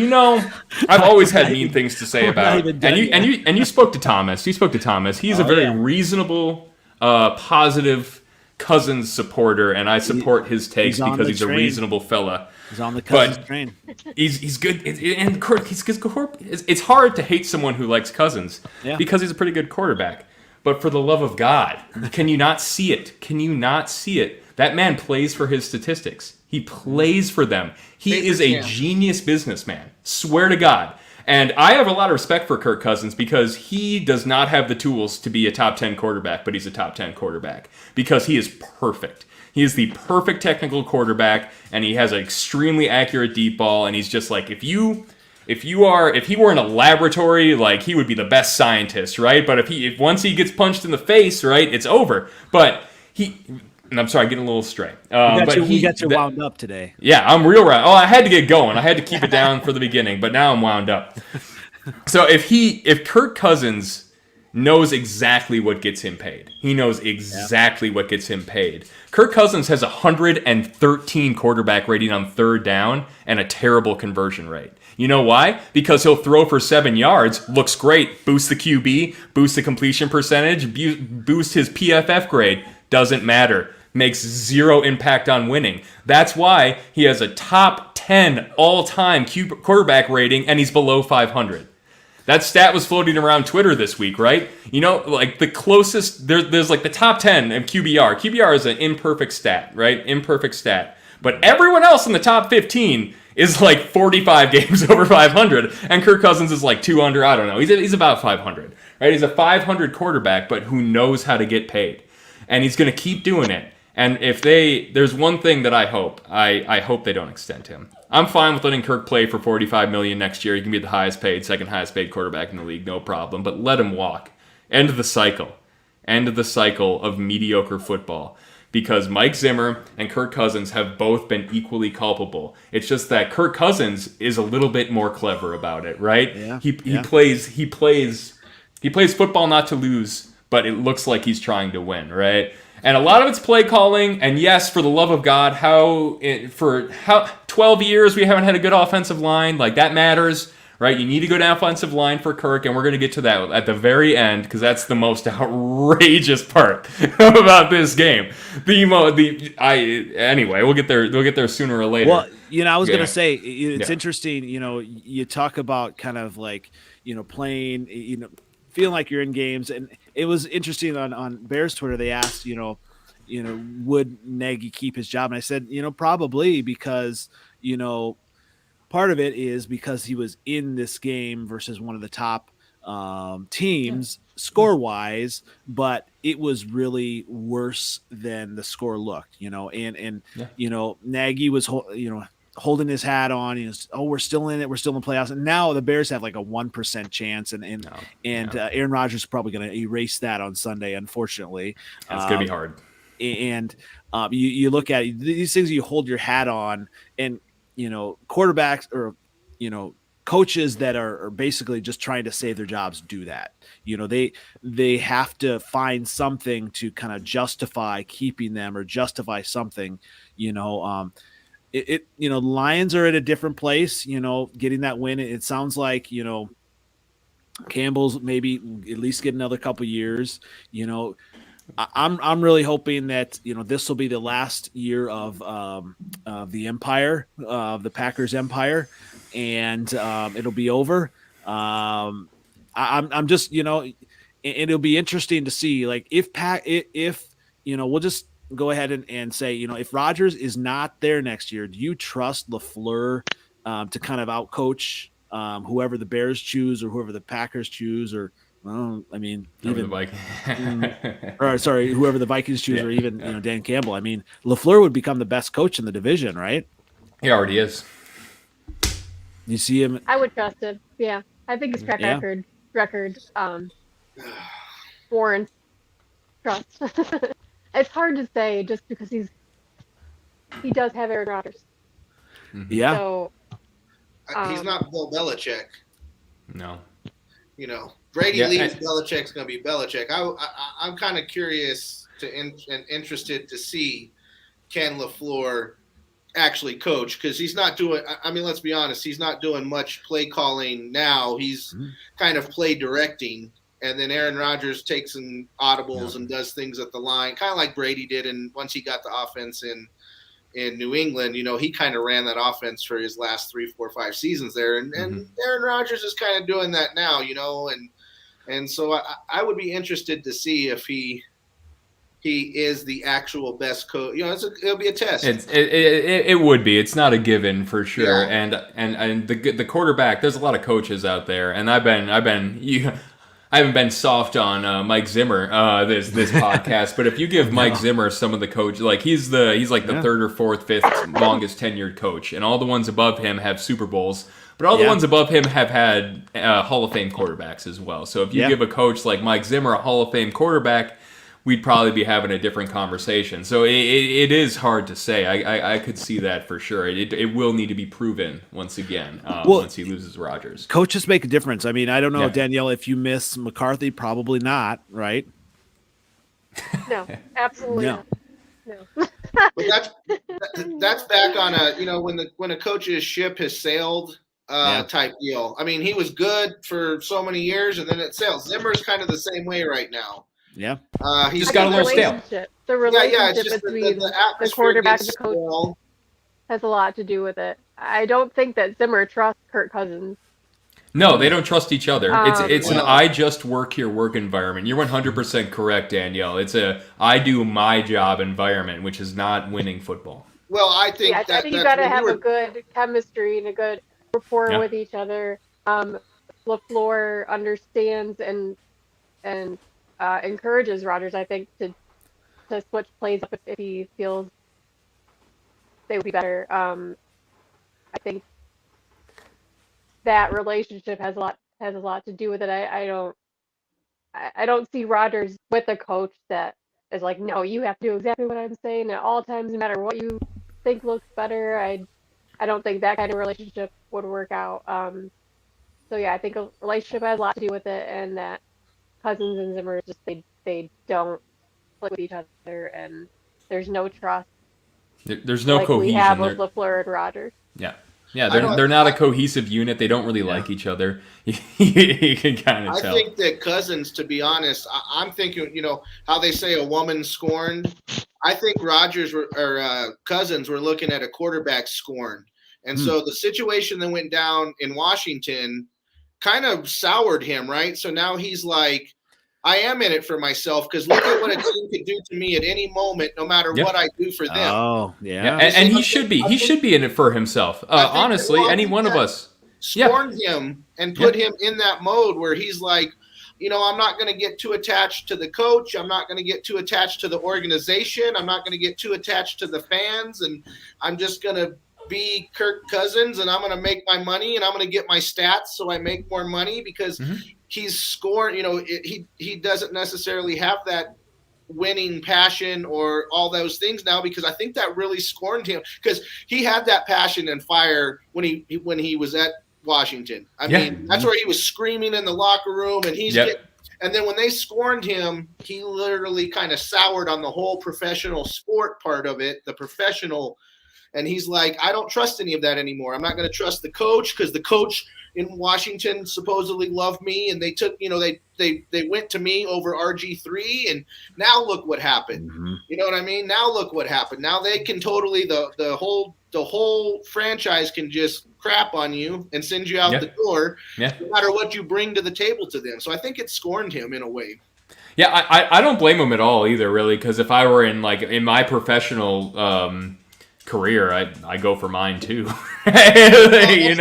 I've always had mean things to say about. And you spoke to Thomas. You spoke to Thomas. He's a very reasonable, positive, Cousins supporter, and I support his takes because he's a reasonable fella. He's on the Cousins train. He's good, and he's good. It's hard to hate someone who likes Cousins because he's a pretty good quarterback. But for the love of God, can you not see it? Can you not see it? That man plays for his statistics. He plays for them. He is a genius businessman. Swear to God. And I have a lot of respect for Kirk Cousins because he does not have the tools to be a top 10 quarterback, but he's a top 10 quarterback because he is perfect. He is the perfect technical quarterback, and he has an extremely accurate deep ball, and he's just like, if he were in a laboratory, like, he would be the best scientist, right? But if once he gets punched in the face, right, it's over. But and I'm sorry, getting a little stray. We got you wound up today. Yeah, I'm real round. Oh, I had to get going. I had to keep it down for the beginning, but now I'm wound up. So if Kirk Cousins knows exactly what gets him paid, he knows exactly what gets him paid. Kirk Cousins has 113 quarterback rating on third down and a terrible conversion rate. You know why? Because he'll throw for 7 yards, looks great, boost the QB, boost the completion percentage, boost his PFF grade. Doesn't matter. Makes zero impact on winning. That's why he has a top 10 all-time quarterback rating, and he's below 500. That stat was floating around Twitter this week, right? You know, like the closest, there's like the top 10 of QBR. QBR is an imperfect stat, right? Imperfect stat. But everyone else in the top 15 is like 45 games over 500, and Kirk Cousins is like 2 under, I don't know. He's about 500, right? He's a 500 quarterback, but who knows how to get paid. And he's going to keep doing it. And there's one thing that I hope. I hope they don't extend him. I'm fine with letting Kirk play for $45 million next year. He can be the second highest paid quarterback in the league, no problem. But let him walk. End of the cycle. End of the cycle of mediocre football. Because Mike Zimmer and Kirk Cousins have both been equally culpable. It's just that Kirk Cousins is a little bit more clever about it, right? Yeah. He plays football not to lose, but it looks like he's trying to win, right? And a lot of it's play calling, and yes, for the love of God, for 12 years we haven't had a good offensive line, like that matters, right? You need to go to offensive line for Kirk, and we're going to get to that at the very end, because that's the most outrageous part about this game. Anyway, we'll get there sooner or later. Well, I was going to say, it's interesting, you talk about kind of like, playing, feeling like you're in games. And it was interesting on Bears Twitter. They asked, would Nagy keep his job? And I said, probably, because, part of it is because he was in this game versus one of the top teams score wise, but it was really worse than the score looked, Nagy was, holding his hat on, we're still in it. We're still in the playoffs. And now the Bears have like a 1% chance. Aaron Rodgers is probably going to erase that on Sunday, unfortunately. It's going to be hard. And you look at these things you hold your hat on, and, quarterbacks or, coaches that are basically just trying to save their jobs do that. They have to find something to kind of justify keeping them or justify something, Lions are at a different place, getting that win. It sounds like, Campbell's maybe at least get another couple years, I'm really hoping that, this will be the last year of the empire, of the Packers empire, and it'll be over. I'm just, it'll be interesting to see, like, if we'll just go ahead and say, if Rodgers is not there next year, do you trust LaFleur to kind of outcoach whoever the Bears choose or whoever the Packers choose, or whoever the Vikings choose, or even Dan Campbell? I mean, LaFleur would become the best coach in the division, right? He already is. You see him? I would trust him. Yeah, I think his track record warrants trust. It's hard to say just because he does have Aaron Rodgers. Yeah. So he's not Bill Belichick. No. Brady leaves, Belichick's going to be Belichick. I'm kind of curious and interested to see, can LaFleur actually coach? Because he's not doing – let's be honest, he's not doing much play calling now. He's kind of play directing. and then Aaron Rodgers takes some audibles and does things at the line, kind of like Brady did. And once he got the offense in New England, he kind of ran that offense for his last 3, 4, 5 seasons there. And Aaron Rodgers is kind of doing that now, and so I would be interested to see if he is the actual best coach. It'll be a test. It would be. It's not a given for sure. Yeah. And the quarterback. There's a lot of coaches out there, and I haven't been soft on Mike Zimmer this podcast. But if you give Mike Zimmer some of the coach, like he's like the third or fourth, fifth longest tenured coach, and all the ones above him have Super Bowls. But all the ones above him have had Hall of Fame quarterbacks as well. So if you give a coach like Mike Zimmer a Hall of Fame quarterback, we'd probably be having a different conversation. So it is hard to say. I could see that for sure. It will need to be proven once again once he loses Rodgers. Coaches make a difference. I mean, I don't know, Danielle, if you miss McCarthy, probably not, right? No, absolutely not. No. But that's back on when a coach's ship has sailed type deal. I mean, he was good for so many years, and then it sails. Zimmer's kind of the same way right now. Yeah. He's just got a little stale. The relationship it's just between the quarterback and the coach has a lot to do with it. I don't think that Zimmer trusts Kirk Cousins. No, they don't trust each other. It's an I just work here work environment. You're 100% correct, Danielle. It's a I do my job environment, which is not winning football. Well, I think I think you got to have a good chemistry and a good rapport with each other. LaFleur understands and encourages Rodgers, I think, to switch plays up if he feels they would be better. I think that relationship has a lot to do with it. I don't see Rodgers with a coach that is like, no, you have to do exactly what I'm saying at all times, no matter what you think looks better. I don't think that kind of relationship would work out. So yeah, I think a relationship has a lot to do with it, and that Cousins and Zimmer just they don't click with each other, and there's no trust. There's no like cohesion. We have with LaFleur and Rodgers. Yeah, they're not a cohesive unit. They don't really like each other. You can kind of tell. I think that Cousins, to be honest, I'm thinking, how they say a woman scorned. I think Cousins were looking at a quarterback scorned. And so the situation that went down in Washington kind of soured him, right? So now he's like, I am in it for myself because look at what a team could do to me at any moment, no matter what I do for them. Oh, yeah. And he should be. He should be in it for himself. Honestly, any one of us scorned him and put him in that mode where he's like, I'm not going to get too attached to the coach. I'm not going to get too attached to the organization. I'm not going to get too attached to the fans. And I'm just going to be Kirk Cousins, and I'm going to make my money, and I'm going to get my stats so I make more money because he's scoring. He doesn't necessarily have that winning passion or all those things now, because I think that really scorned him, because he had that passion and fire when he was at Washington. I mean, that's where he was screaming in the locker room, and and then when they scorned him, he literally kind of soured on the whole professional sport part of it, the professional. And he's like, I don't trust any of that anymore. I'm not going to trust the coach because the coach in Washington supposedly loved me, and they took, they went to me over RG3, and now look what happened. You know what I mean? Now look what happened. Now they can totally the whole franchise can just crap on you and send you out the door, no matter what you bring to the table to them. So I think it scorned him in a way. Yeah, I don't blame him at all either, really, because if I were in my professional career, I go for mine too. We're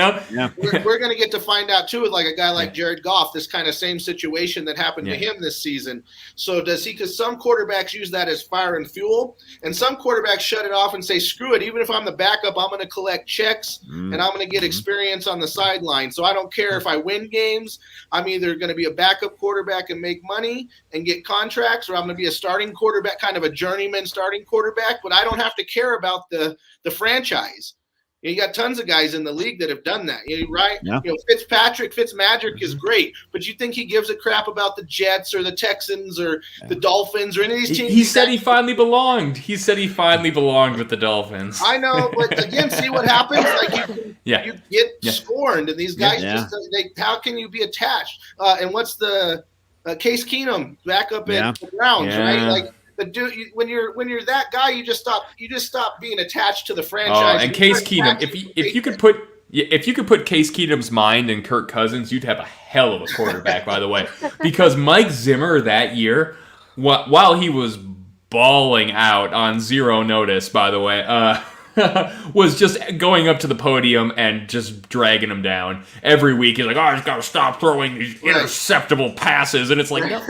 going to get to find out too with like a guy like Jared Goff, this kind of same situation that happened to him this season. So does he, because some quarterbacks use that as fire and fuel, and some quarterbacks shut it off and say, screw it, even if I'm the backup, I'm going to collect checks and I'm going to get experience on the sideline. So I don't care if I win games. I'm either going to be a backup quarterback and make money and get contracts, or I'm going to be a starting quarterback, kind of a journeyman starting quarterback, but I don't have to care about the franchise. You got tons of guys in the league that have done that, right? Yeah. Fitzmagic is great, but you think he gives a crap about the Jets or the Texans or the Dolphins or any of these teams? He said he finally belonged. He said he finally belonged with the Dolphins. I know, but again, see what happens? Like you get scorned, and these guys how can you be attached? And what's the Case Keenum back up at the Browns, right? Like the dude, when you're that guy, you just stop being attached to the franchise. And Case Keenum, if you could put Case Keenum's mind in Kirk Cousins, you'd have a hell of a quarterback, by the way. Because Mike Zimmer that year, while he was balling out on zero notice, by the way, was just going up to the podium and just dragging him down every week. He's like, I just got to stop throwing these interceptable passes. And it's like, no,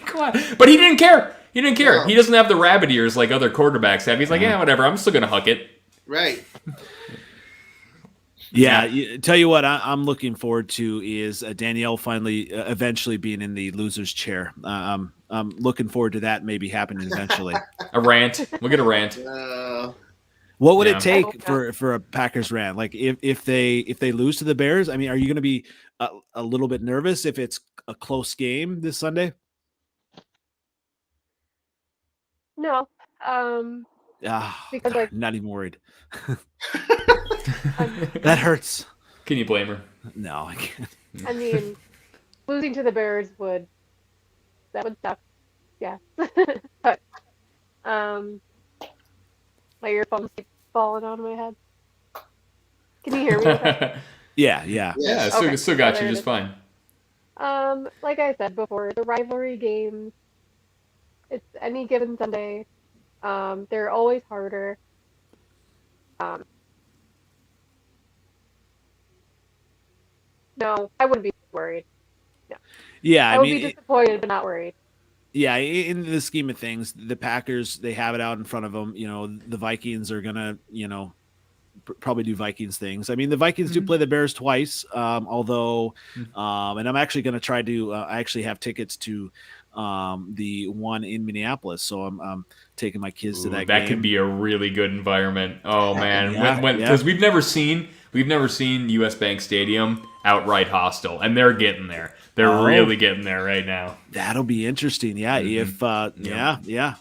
come on. But he didn't care. He didn't care. No. He doesn't have the rabbit ears like other quarterbacks have. He's like, yeah, whatever. I'm still going to huck it. Right. Yeah, tell you what, I'm looking forward to is Danielle finally, eventually being in the loser's chair. I'm looking forward to that maybe happening eventually. A rant. We'll get a rant. What would it take for a Packers rant? Like if they lose to the Bears, I mean, are you going to be a little bit nervous if it's a close game this Sunday? No. Because I'm not even worried. That hurts. Can you blame her? No, I can't. I mean, losing to the Bears would suck. Yeah. But my earphones keep falling out of my head. Can you hear me? Okay? Yeah. Okay. Still got you just fine. Like I said before, the rivalry games, it's any given Sunday. They're always harder. No, I wouldn't be worried. No. Yeah, I would be disappointed, but not worried. Yeah, in the scheme of things, the Packers, they have it out in front of them. You know, the Vikings are gonna, probably do Vikings things. I mean, the Vikings do play the Bears twice, although, and I'm actually going to try to. I actually have tickets to the one in Minneapolis, so I'm taking my kids to that game. That could be a really good environment. Oh man, because we've never seen US Bank Stadium outright hostile, and they're getting there. They're really getting there right now. That'll be interesting. Yeah, if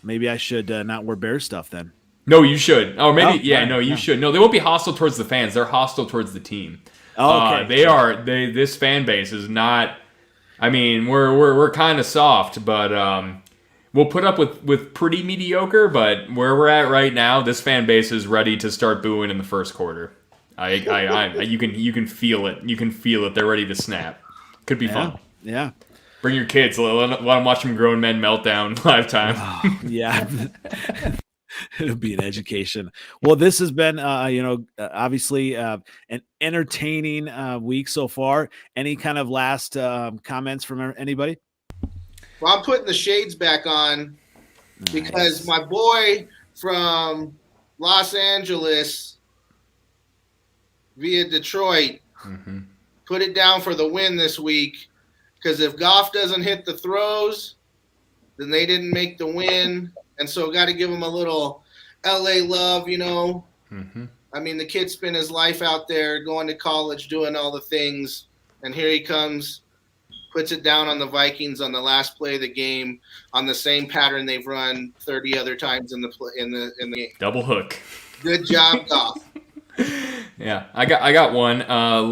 maybe I should not wear Bears stuff then. No, you should. Or maybe, you should. No, they won't be hostile towards the fans. They're hostile towards the team. Okay. This fan base is not. I mean, we're kind of soft, but we'll put up with pretty mediocre. But where we're at right now, this fan base is ready to start booing in the first quarter. You can feel it. You can feel it. They're ready to snap. Could be fun. Yeah. Bring your kids. Let them watch some grown men meltdown live time. Yeah. It'll be an education. Well, this has been, obviously an entertaining week so far. Any kind of last comments from anybody? Well, I'm putting the shades back on because my boy from Los Angeles via Detroit put it down for the win this week. Because if Goff doesn't hit the throws, then they didn't make the win. And so got to give him a little LA love, I mean, the kid spent his life out there going to college, doing all the things. And here he comes, puts it down on the Vikings on the last play of the game on the same pattern they've run 30 other times in the game. Double hook. Good job, Goff. Yeah, I got one.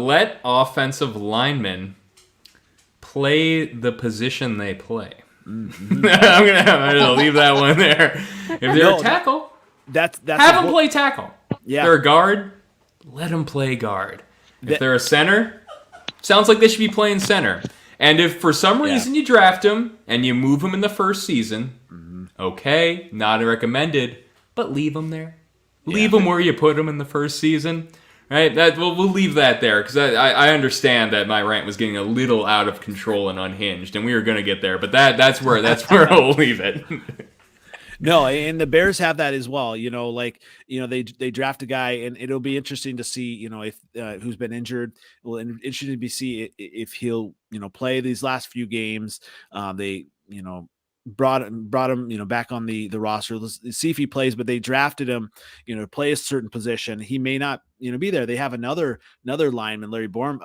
Let offensive linemen play the position they play. I'm gonna leave that one there. If they're a tackle, that's have them play tackle. Yeah. If they're a guard, let them play guard. If they're a center, sounds like they should be playing center. And if for some reason you draft them and you move them in the first season, okay, not recommended, but leave them there. Leave them where you put them in the first season. Right, we'll leave that there because I understand that my rant was getting a little out of control and unhinged, and we were going to get there, but that's where I'll leave it. No, and the Bears have that as well. They draft a guy, and it'll be interesting to see, if who's been injured. Well, interesting to see if he'll play these last few games. They brought him back on the roster. Let's see if he plays, but they drafted him to play a certain position. He may not be there. They have another lineman, Larry Borum,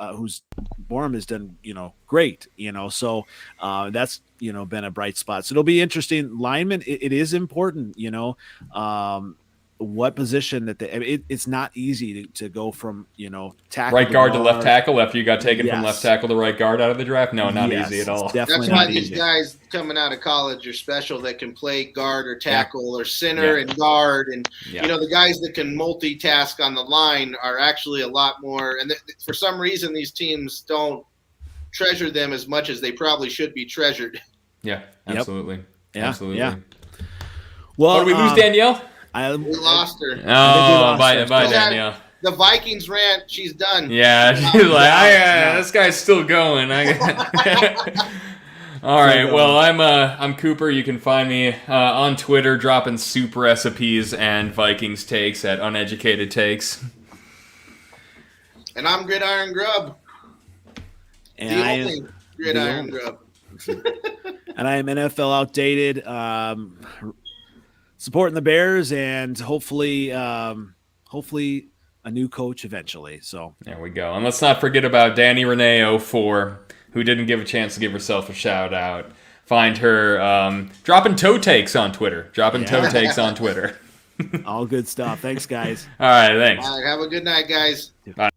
Borum has done great, so that's been a bright spot. So it'll be interesting. Lineman, it is important, what position that it's not easy to go from, tackle right guard to left tackle after you got taken from left tackle to right guard out of the draft. No, not easy at all. That's why these guys coming out of college are special that can play guard or tackle or center and guard. And, the guys that can multitask on the line are actually a lot more. And for some reason, these teams don't treasure them as much as they probably should be treasured. Yeah, absolutely. Yeah. Absolutely. Yeah. Well, did we lose Danielle? We lost her. Oh, bye, Danielle. The Vikings rant, she's done. Yeah, she's like, this guy's still going. All right, well, I'm Cooper. You can find me on Twitter dropping soup recipes and Vikings takes at Uneducated Takes. And I'm Gridiron Grubb. And the only Gridiron Grubb. And I am NFL Outdated. Supporting the Bears and hopefully a new coach eventually. So there we go. And let's not forget about Danny Renee 04, who didn't give a chance to give herself a shout out. Find her dropping toe takes on Twitter. All good stuff. Thanks, guys. All right, thanks. All right, have a good night, guys. Bye.